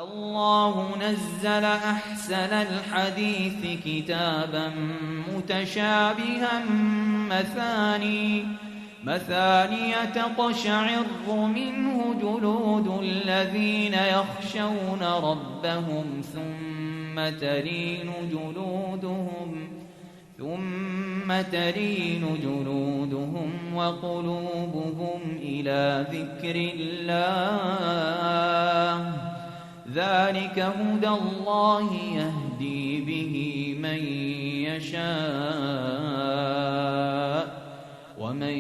الله نزل أحسن الحديث كتابا متشابها مثاني تقشعر منه جلود الذين يخشون ربهم ثم تلين جلودهم وقلوبهم إلى ذكر الله ذلك هدى الله يهدي به من يشاء ومن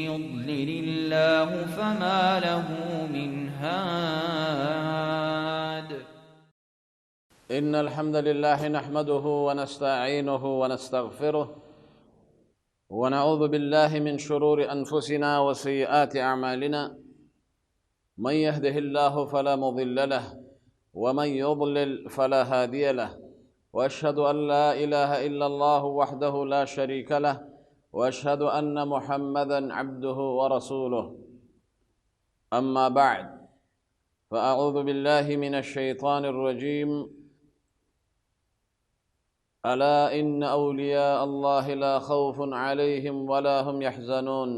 يضلل الله فما له من هاد. إن الحمد لله نحمده ونستعينه ونستغفره ونعوذ بالله من شرور أنفسنا وسيئات أعمالنا، من يهده الله فلا مضل له ومن يضلل فلا هادي له، وأشهد أن لا إله إلا الله وحده لا شريك له، وأشهد أن محمدًا عبده ورسوله. أما بعد، فأعوذ بالله من الشيطان الرجيم. ألا إن أولياء الله لا خوف عليهم ولا هم يحزنون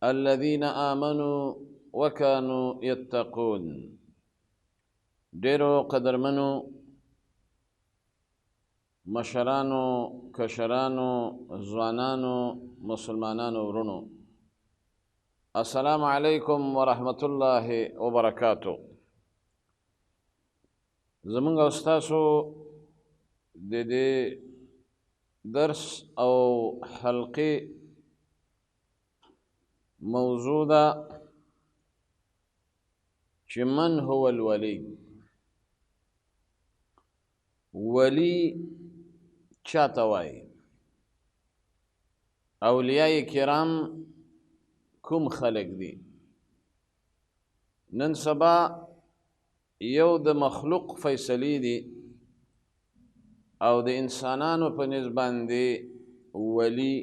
الذين آمنوا وكانوا يتقون. ډیرو قدرمنو مشرانو، کشرانو، ځوانانو، مسلمانانو ورونو، السلام علیکم ورحمت الله وبرکاتو. زمونږ او ستاسو د دې درس او حلقې موضوع ده چې من هو الولی. ولی چاته وایي؟ اولیاء کرام کوم خلق دي؟ نن سبا یو د مخلوق فیصلی دي او د انسانانو په نسبت باندې ولی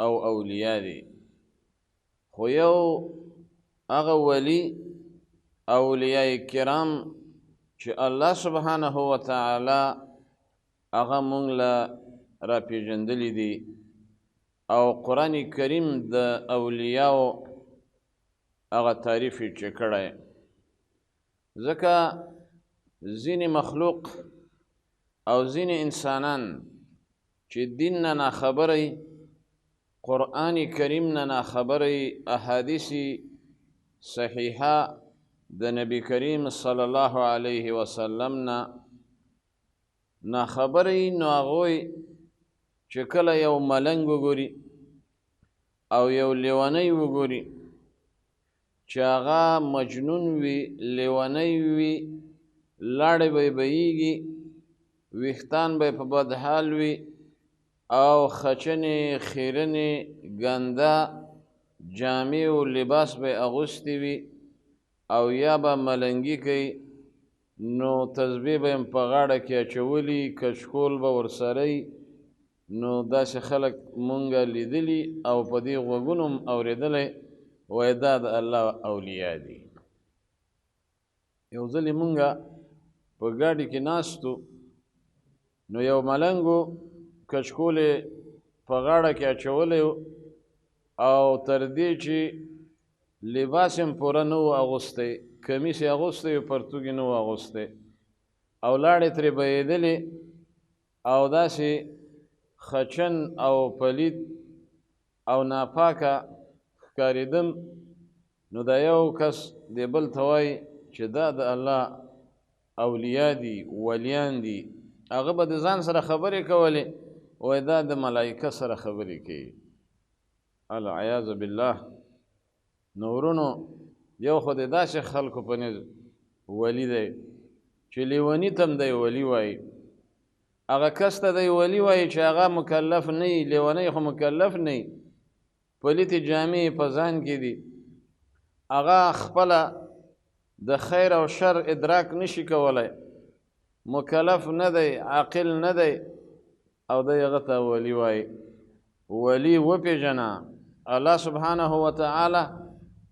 او اولیاء دي، خو یو هغه ولی اولیاء کرام چې الله سبحانه وتعالی هغه مونږ له راپېژندلي دي او قرآن کریم د اولیاءو هغه تعریف یې چې کړی. ځکه ځینې مخلوق او ځینې انسانان چې دین نه ناخبره، قرآن کریم نه ناخبره، احادیث صحیحه د نبی کریم صلی الله علیه وسلم نه ناخبره، نو هغوی چې کله یو ملنګ وګوري او یو لیونی وګوري چې هغه مجنون وي، لیونی وي، لاړې به یې بهیږي، ویښتان به په بد حال وي او خچنې خیرنې ګنده جامې او لباس به یې اغوستی وي او یا به ملنګي کوي، نو تسبیح به یې په غاړه کې اچولي، کچکول به ورسره وي. نو داسې خلک مونږ لیدلي او په دې غوږونو هم اورېدلی، وایي دا د الله اولیاء دي. یو ځلې مونږ په ګاډي کې ناستو، نو یو ملنګو کچکول یې په غاړه کې اچولی او تر دې چې لباس هم پوره نه و اغوستی، کمیس یې اغوستی و، پرتوګ یې نه و اغوستی او لاړې ترې بهېدلې او داسې خچن او پلید او ناپاکه ښکارېدم. نو دا یو کس دی بل ته وایي چې دا د الله اولیاء دي، ولیان دي. هغه به د ځان سره خبرې کولې، وایي دا د ملایکه سره خبرې کوي. العیاذ بالله. نو ورونو، یو خو د داسې خلکو په نظر ولی دی چې لیوني ته هم دی ولی وایي، هغه کس ته دی ولی وایي چې هغه مکلف نه وي، لیونی خو مکلف نه وي، پلیتې جامې په ځان کې دي، هغه خپله د خیر او شر ادراک نشي کولی، مکلف نه دی، عاقل نه دی، او دی هغه ته ولی وایي. ولی وپېژنه. الله سبحانه وتعالی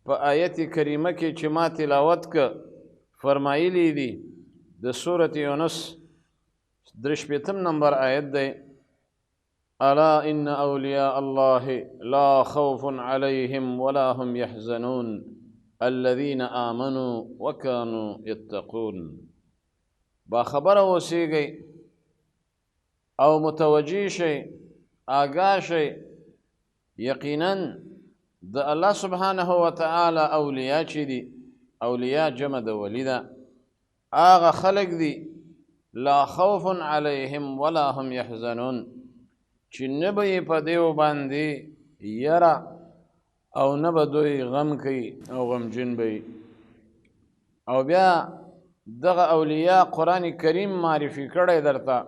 په آیت کریمه کې چې ما تلاوت که فرمایلی دي د سورة یونس 83 نمبر آیت دی الا ان اولیاء الله لا خوف عليهم ولا هم يحزنون الذين آمنوا وكانوا يتقون. با خبر اوسیږئ او متوجی شئ آگاه شئ یقینا د الله سبحانه وتعالى اولیاء چې دي اولیاء جمع د ولی ده هغه خلق دي لا خوف عليهم ولا هم يحزنون چې نه به یې په دیو باندې یره او نه به دوی غم کوي او غمجن به او بیا دغه اولیاء قرآن کریم معرفي کړی درته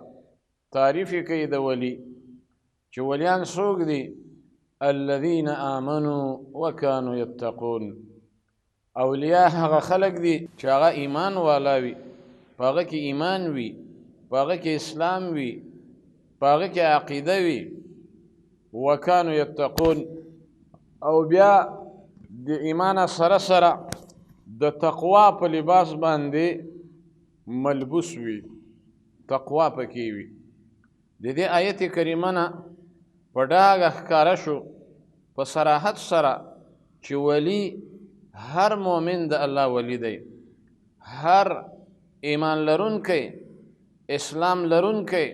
تعریف یې کوي د ولی چې ولیان څوک دي الذين آمنوا وكانوا يتقون. اولیاء هغه خلق دي چې هغه ایمان والا وي په هغه کې ایمان وي په هغه کې اسلام وي په هغه کې عقیده وي وكانوا يتقون او بیا د ایمان سره سره د تقوا په لباس باندې ملبوس وي تقوا پکې وي. د دې آیت کریمه نه په ډاګه ښکاره شو په صراحت سره چې ولی هر مؤمن د الله ولی دی هر ایمان لرونکی اسلام لرونکی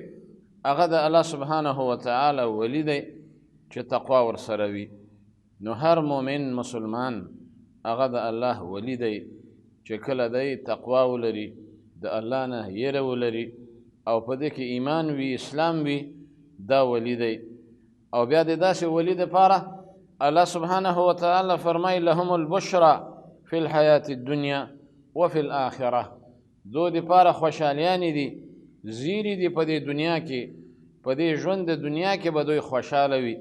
هغه د الله سبحانه وتعالی ولی دی چې تقوا ورسره وي. نو هر مؤمن مسلمان هغه د الله ولی دی چې کله دی تقوا ولري د الله نه یره ولري او په دې کې ایمان وي اسلام وي دا ولی دی. او بیا د داسې ولی دپاره الله سبحانه وتعالی فرمای لهم البشرى فی الحیات الدنیا وفي الآخرة دو دپاره خوشحالیانې دي زیری دي په دې دنیا کې په دې ژوند د دنیا کې به دوی خوشحاله وي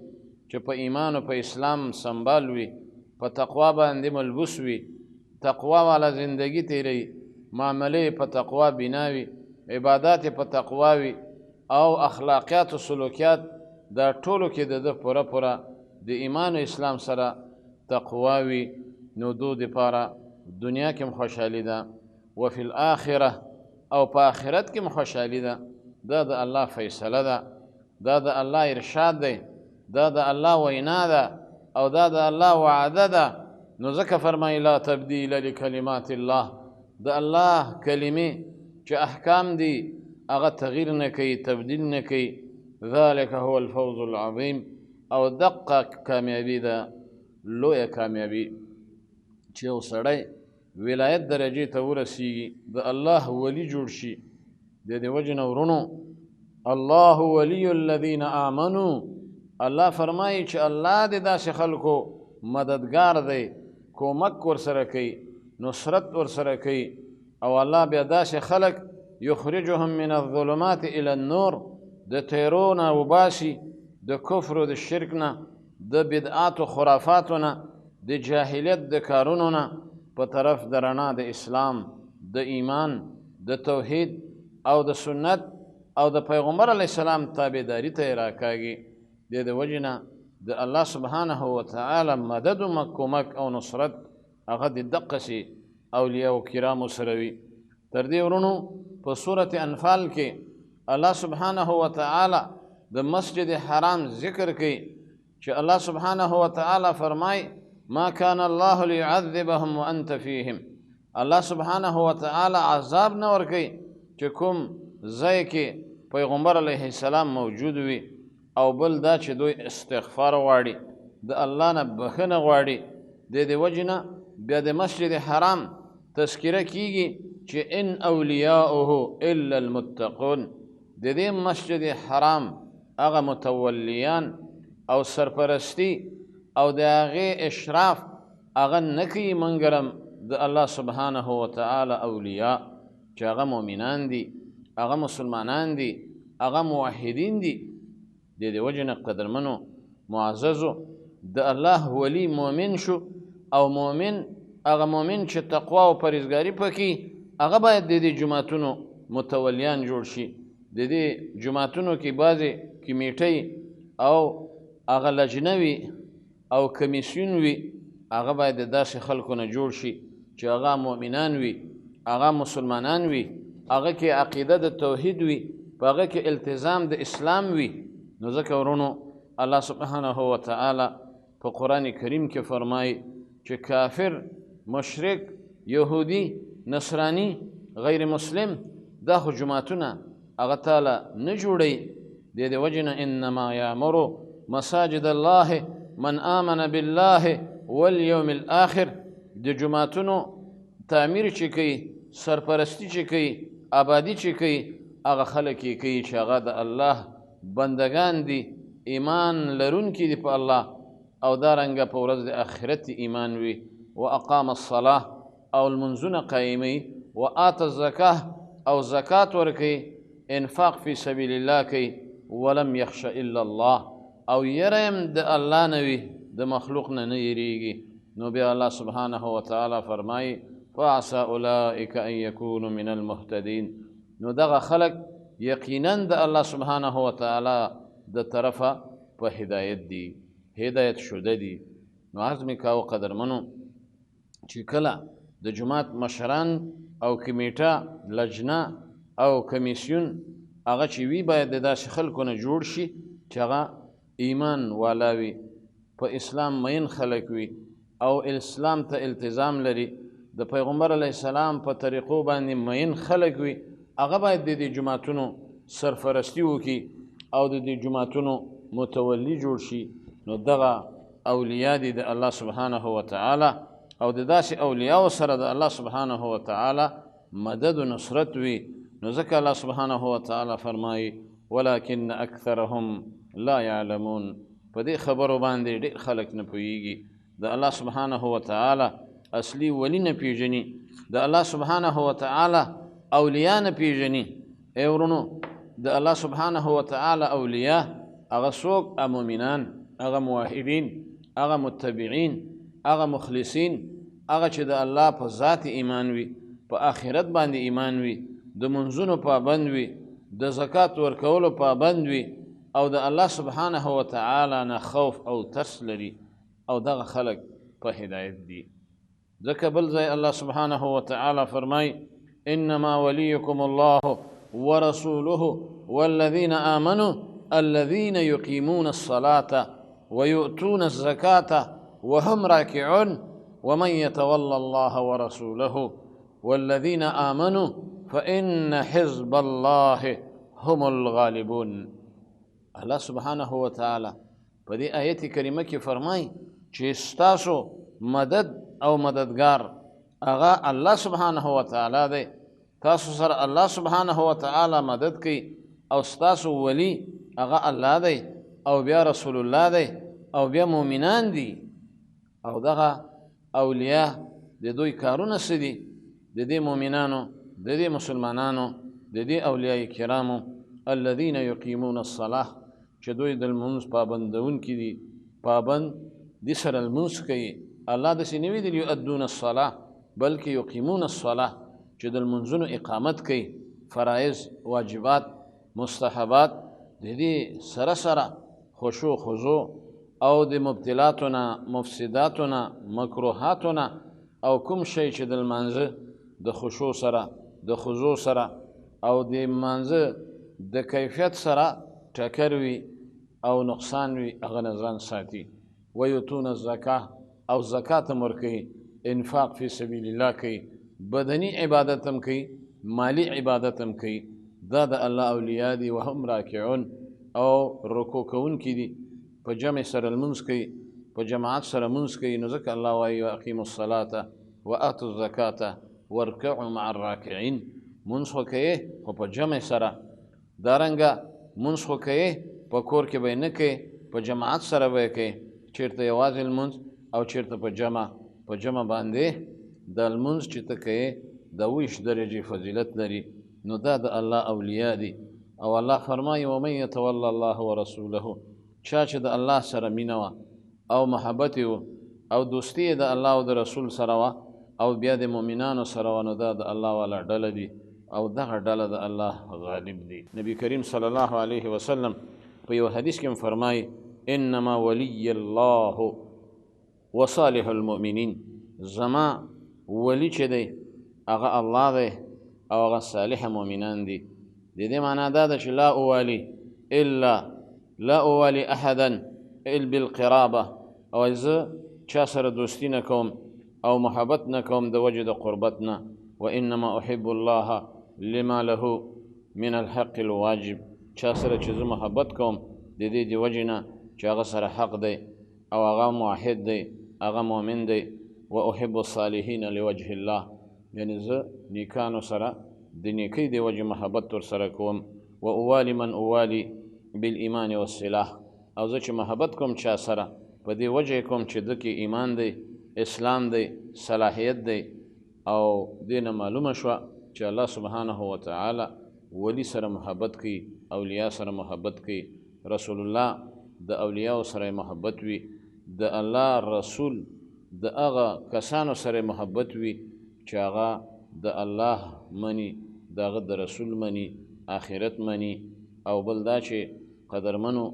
چې په ایمان او په اسلام سنبال وي په تقوا باندې ملبوس وي تقوا والا زندگی تیری معاملې په تقوا بنا وي عبادات په تقوا وي او اخلاقیات او سلوکیات دا ټولو کې د پوره پوره د ایمان او اسلام سره تقوا وي نو دو دپاره دنیا کې خوشحالي ده وفي الآخرة او په آخرت کې خوشحالي ده دا د الله فیصله ده دا د الله ارشاد دی دا د الله وینا ده او دا د الله وعده ده. نو ځکه فرمایي لا تبدیل لکلمات الله د الله کلمې چې احکام دي هغه تغییر نه کوي تبدیل نه کوي ذلك هو الفوز العظیم او دقه کامیابي ده لویه کامیابي چې یو سړی ولایت درجې ته ورسیږي د الله ولی جوړ شي. د دې وجې نه ورونو الله ولی الذین آمنوا الله فرمایي چې الله د داسې خلکو مددگار دی کومک ورسره کوي نصرت ورسره کوي او الله بیا داسې خلک یخرجهم من الظلمات الى النور د تیرو نه وباسي د کفر او د شرک نه د بدعات و خرافاتو نه د جاهلیت د کارونو نه په طرف د رڼا د اسلام د ایمان د توحید او د سنت او د پیغمبر علیه السلام تابعداري ته یې راکاږي. د دې وجې نه د الله سبحانه وتعالی مدد و کومک او نصرت هغه د دقسې اولیاء و کرامو سره وي. تر دې ورونو په سورة انفال کې الله سبحانه وتعالی د مسجد حرام ذکر کوي چې الله سبحانه وتعالی فرمای ما كان الله ليعذبهم وانت فيهم. الله سبحانه وتعالی عذاب نه ورکوي چې کوم ځای کې پیغمبر علیه السلام موجود وي او بل دا چې دوی استغفار غواړي د الله نه بخښنه غواړي. د دې وجې نه بیا د مسجد حرام تذکره کیږي چې ان اولیاؤه الا المتقون. د دې مسجد حرام هغه متولیان او سرپرستی او د هغې اشراف هغه نه کوي منګرم د الله سبحانه وتعالی اولیاء چې هغه مؤمنان دي هغه مسلمانان دي هغه موحدین دي. د دې وجې نه قدرمنو معززو د الله ولی مؤمن شو او مؤمن هغه مؤمن چې تقوا او پرهیزګاري پکې هغه باید د دې جماعتونو متولیان جوړ شي. د دې جماعتونو کې بعضې کمیټۍ او هغه لجنه وي او کمیسیون وي هغه باید د داسې خلکو نه جوړ شي چې هغه مؤمنان وي هغه مسلمانان وي، هغه کې عقیده د توحید وي، په هغه کې التزام د اسلام وي. نو ځکه ورونو الله سبحانه وتعالی په قرآن کریم کې فرمایي چې کافر، مشرک، یهودي، نصرانی، غیر مسلم دا خو جماعتونه هغه تعالی نه جوړوي. د دې وجې نه انما یامر مساجد الله من آمن بالله والیوم الآخر، د جماعتونو تعمیر چې کوي، سرپرستی چې کوي، آبادی چې کوي، هغه خلک یې کوي چې هغه د الله بندگان دي، ایمان لرونکي دي په الله، او دارنګه په ورځ د آخرت ایمان وي. واقام الصلاة او لمنځونه قایموي، وآت الزکاه او زکات ورکوي، انفاق فی سبیل الله کوي، ولم یخش الا الله او یره هم د الله نه وي، د مخلوق نه نه یریږي. نو بیا الله سبحانه وتعالی فرمایي فعسى اولئک ان یکونوا من المهتدین. نو دغه خلق یقینا د الله سبحانه وتعالی د طرفه په هدایت دي، هدایت شده دي. نو عرض مې کاوه قدرمنو چې کله د جماعت مشران او کمیټه، لجنه او کمیسیون هغه چې وي باید د داسې خلکو نه جوړ شي چې هغه ایمان والا وي، په اسلام مین خلک وي او اسلام ته التزام لري، د پیغمبر علیه السلام په طریقو باندې مین خلک وي. هغه باید د دې جماعتونو سرپرستی وکړي او د دې جماعتونو متولی جوړ شي. نو دغه اولیاء دي د الله سبحانه وتعالی، او د داسې اولیاء سره د الله سبحانه وتعالی مدد و نصرت وي. نو ځکه الله سبحانه وتعالی فرمایي ولکن اکثرهم لا یعلمون. په دې خبرو باندې ډېر خلک نه پوهیږي، د الله سبحانه وتعالی اصلي ولی نه پیژني، د الله سبحانه وتعالی اولیاء نه پیژني. ای ورونو د الله سبحانه وتعالی اولیاء هغه څوک؟ مؤمنان، هغه موحدین، هغه متبعین، هغه مخلصین، هغه چې د الله په ذات ایمان وي، په آخرت باندې ایمان وي، د منځونو پابند وي، د زکات ورکولو پابند وي، او د الله سبحانه وتعالی نه خوف او ترس لري، او دغه خلق په هدایت دي. ځکه بل ځای الله سبحانه وتعالی فرمای انما وليكم الله ورسوله والذين آمنوا الذين يقيمون الصلاة ويؤتون الزكاة وهم راكعون ومن يتولى الله ورسوله والذين آمنوا فإن حزب الله هم الغالبون. الله سبحانه وتعالى په دې آیت کریمه کې فرمای چې ستاسو مدد او مددگار هغه الله سبحانه وتعالی دی. تاسو سره الله سبحانه وتعالی مدد کوي، او ستاسو ولی هغه الله دی، او بیا رسول الله دی، او بیا مؤمنان دي. او دغه اولیاء د دوی کارونه څه دي؟ د دې مؤمنانو، د دې مسلمانانو، د دې اولیاء کرامو الذین یقیمون الصلاة، چې دوی د لمونځ پابندونکي دي، پابند دي سره لمونځ کوي. الله داسې نه ویلي یؤدون الصلاة، بلکې یقیمون الصلاة، چې د لمونځونو اقامت کوي، فرایض، واجبات، مستحبات، د دې سره سره خشوع خضوع او د مبتلاتو نه، مفسداتو نه، مکروهاتو نه، او کوم شی چې د لمانځه د خشوع سره، د خضوع سره او د لمانځه د کیفیت سره ټکر وي او نقصان وي، هغه نه ځان ساتي. ویؤتون الزکاه، او زکات هم ورکوي، انفاق فی سبیل الله کوي، بدني عبادت هم کوي، مالی عبادت هم کوي. دا د الله اولیاء دي. وهم راکعون، او رکوع کوونکي دي، په جمع سره لمونځ کوي، په جماعت سره لمونځ کوي. نو ځکه الله وایي واقیموا الصلاة وآتوا الزکاة وارکعوا مع الراکعین. مونځ خو کوي خو په جمع سره، دارنګه مونځ خو کوي په کور کې به یې نه کوي، په جماعت سره به یې کوي، چېرته یوازې لمونځ او چېرته په جمع باندې د لمونځ چې ته کوې د 20 درجې فضیلت لري. نو دا د الله اولیاء دي. او الله فرمایي ومن یتول الله ورسوله، چا چې د الله سره مینه وه او محبت یې او دوستي یې د الله او د رسول سره وه او بیا د مؤمنانو سره وه، نو دا د الله والا ډله دي، او دغه ډله د الله غالب دي. نبی کریم صلی الله علیه وسلم په یو حدیث کې فرمایي انما ولی الله وصالح المؤمنین، زما ولی چې دی هغه الله دی او هغه صالح مؤمنان دي. د دې معنا دا ده چې لا اوالي احدا بالقرابه، او زه چا سره دوستی نه کوم او محبت نه کوم د وجې د قربت نه. وانما احب الله لما له من الحق الواجب، چا سره چې زه محبت کوم د دې د وجې نه چې هغه سره حق دی او هغه موحد دی، هغه مؤمن دی. واحب الصالحین لوجه الله، یعنی زه نیکانو سره د نیکۍ د وجې محبت ورسره کوم. واوالي من اوالي بالایمان والسلاح، او زه چې محبت کوم چا سره په دې وجه کوم چې ده کې ایمان دی، اسلام دی، صلاحیت دی. او دې نه معلومه شوه چې الله سبحانه وتعالی ولی سره محبت کوي، اولیاء سره محبت کوي. رسول الله د اولیاء سره محبت وي، د الله رسول د هغه کسانو سره محبت وي چې هغه د الله مني، د هغه د رسول مني، آخرت مني. او بل دا چې قدرمنو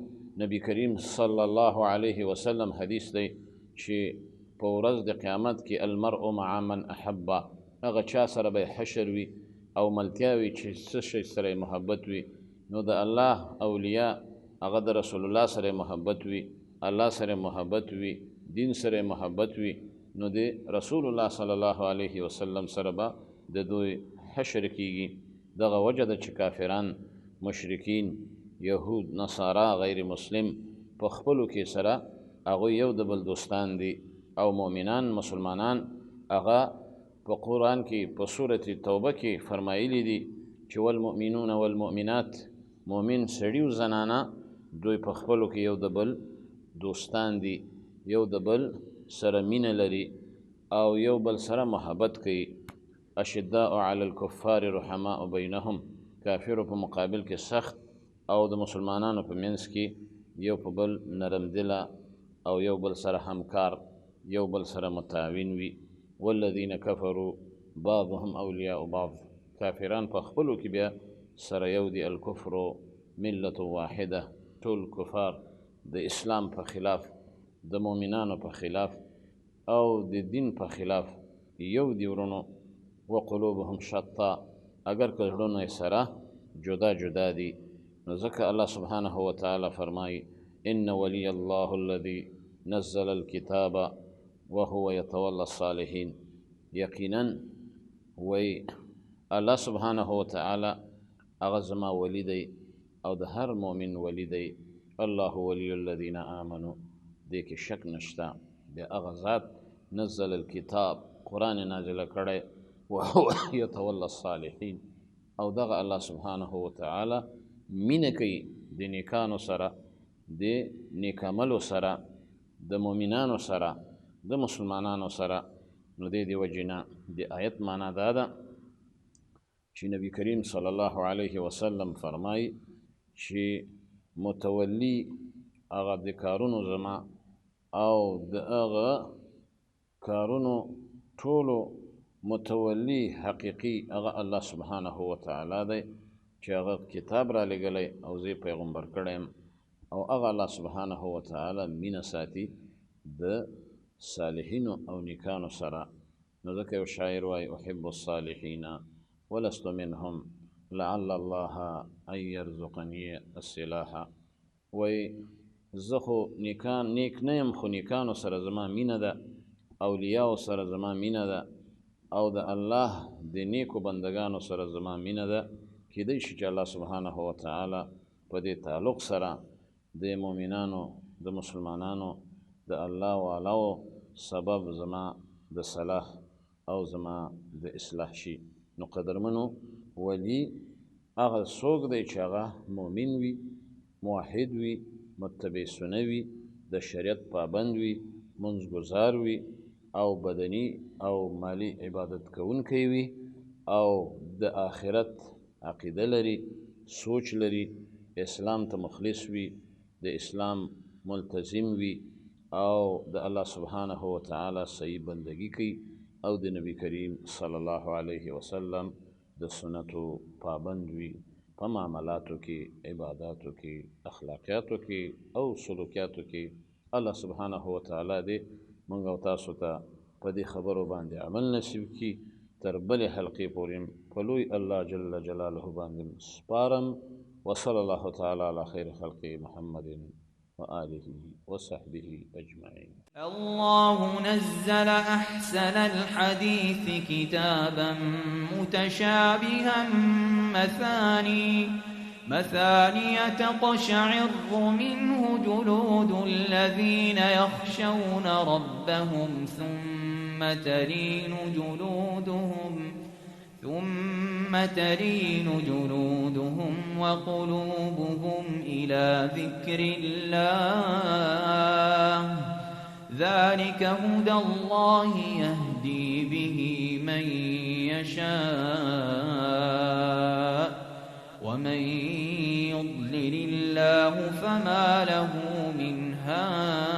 نبی کریم صلی الله علیه وسلم حدیث دی چې په ورځ د قیامت کې المرء مع من احبه، هغه چا سره به حشر وي او ملتیا وي چې څه شي سره محبت وي. نو د الله اولیاء هغه د رسول الله سره محبت وي، الله سره محبت وي، دین سره محبت وي. نو د رسول الله صلی الله علیه وسلم سره به د دوی حشر کیږي. دغه وجه ده چې کافران، مشرکین، یهود، نصارا، غیر مسلم په خپلو کې سره هغوی یو د بل دوستان دي. او مؤمنان، مسلمانان، هغه په قرآن کې په سورة توبه کې فرمایلی دي چې والمؤمنون والمؤمنات، مؤمن سړي او زنانه دوی په خپلو کې یو د بل دوستان دي، یو د بل سره مینه لري او یو بل سره محبت کوي. اشداء علی الکفار رحماء بینهم، کافرو په مقابل کې سخت او د مسلمانانو په منځ کې یو په بل نرم دله او یو بل سره همکار، یو بل سره متعاون وي. والذین کفروا بعضهم اولیاء بعض، کافران په خپلو کې بیا سره یو دي. الکفر ملت واحده، ټول کفار د اسلام په خلاف، د مؤمنانو په خلاف او د دین په خلاف یو دی ورونو. وقلوبهم شتا، اگر که زړونه یې سره جدا جدا دي. نو ځکه الله سبحانه وتعالی فرمایي ان ولی الله الذي نزل الكتاب وهو يتولى الصالحین، یقینا وی الله سبحانه وتعالی هغه زما ولی دی او د هر مؤمن ولی دی. الله ولی الذین آمنوا، دې کې شک نشته، د هغه ذات نزل الكتاب، قرآن نازله کړی، وهو يتولى الصالحین، او دغه الله سبحانه وتعالی مینه کوي د نیکانو سره، د نیکعملو سره، د مؤمنانو سره، د مسلمانانو سره. نو دې وجې نه د آیت معنا دا ده چې نبی کریم صلی الله علیه وسلم فرمایي چې متولی هغه د کارونو زما او د هغه کارونو ټولو متولی حقیقي هغه الله سبحانه وتعالی دی چې هغه کتاب را لېږلی او زه پیغمبر کړی یم. او هغه الله سبحانه وتعالی مینه ساتي د صالحینو او نیکانو سره. نو ځکه یو شاعر وایي احب الصالحین ولست منهم لعل الله ان یرزقنی الصلاح، وایي زه خو نیک نه یم خو نیکانو سره زما مینه ده، اولیاو سره زما مینه ده او د الله د نیکو بندگانو سره زما مینه ده. کیدای شي چې الله سبحانه وتعالی په دې تعلق سره د مؤمنانو، د مسلمانانو، د الله والاو سبب زما د صلاح او زما د اصلاح شي. نو قدرمنو ولی هغه څوک دی چې هغه مؤمن وي، موحد وي، متبع سنه وي، د شریعت پابند وي، منځګزار وي او بدني او مالی عبادت کوونکی وي او د آخرت عقیده لري، سوچ لري، اسلام ته مخلص وي، د اسلام ملتزم وي او د الله سبحانه وتعالی صحیح بندگی کوي او د نبی کریم صلی الله علیه وسلم د سنتو پابند وي په معاملاتو کې، عباداتو کې، اخلاقیاتو کې او سلوکیاتو کې. الله سبحانه وتعالی دې موږ او تاسو ته په دې خبرو باندې عمل نصیب کړي تر بلې حلقې پورې په لوی الله جل جلاله باندې سپارم. وصلى الله تعالى على خير خلقه محمد وآله وصحبه أجمعين. الله نزل أحسن الحديث كتابا متشابها مثاني تقشعر منه جلود الذين يخشون ربهم ثم تلين جلودهم وقلوبهم إلى ذكر الله ذلك هدى الله يهدي به من يشاء ومن يضلل الله فما له من هاد